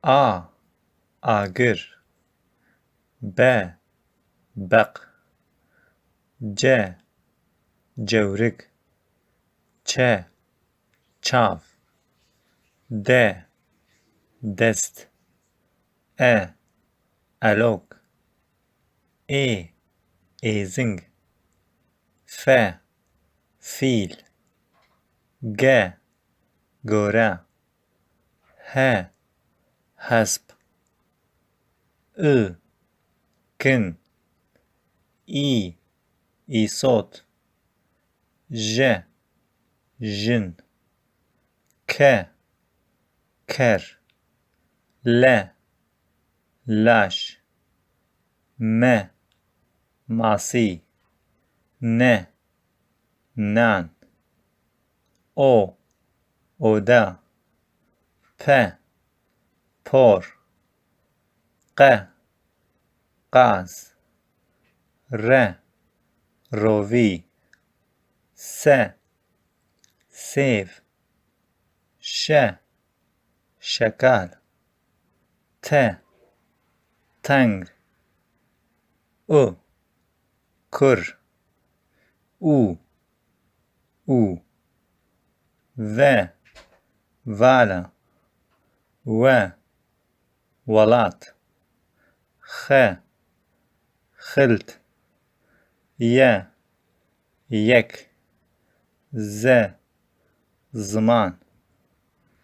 A. Agir. B. Beq. C. Cewrik. Ç. Çav. D. Dest. E. Elok. E. Êzing. F. Fîl. G. Gore. H. Hesp. I. Kin. İ. İsot. J. Jin. K. Ker. L. Laş. M. Masi. N. Nan. O. Oda. P. Por. Q. Qaz. R. Rovi. S. Sev. Ş. Şekal. T. Tengr. U. Kur. U. U. V. Vala. V. Walat. X. Xilt. Y. Yek. Z. Zaman.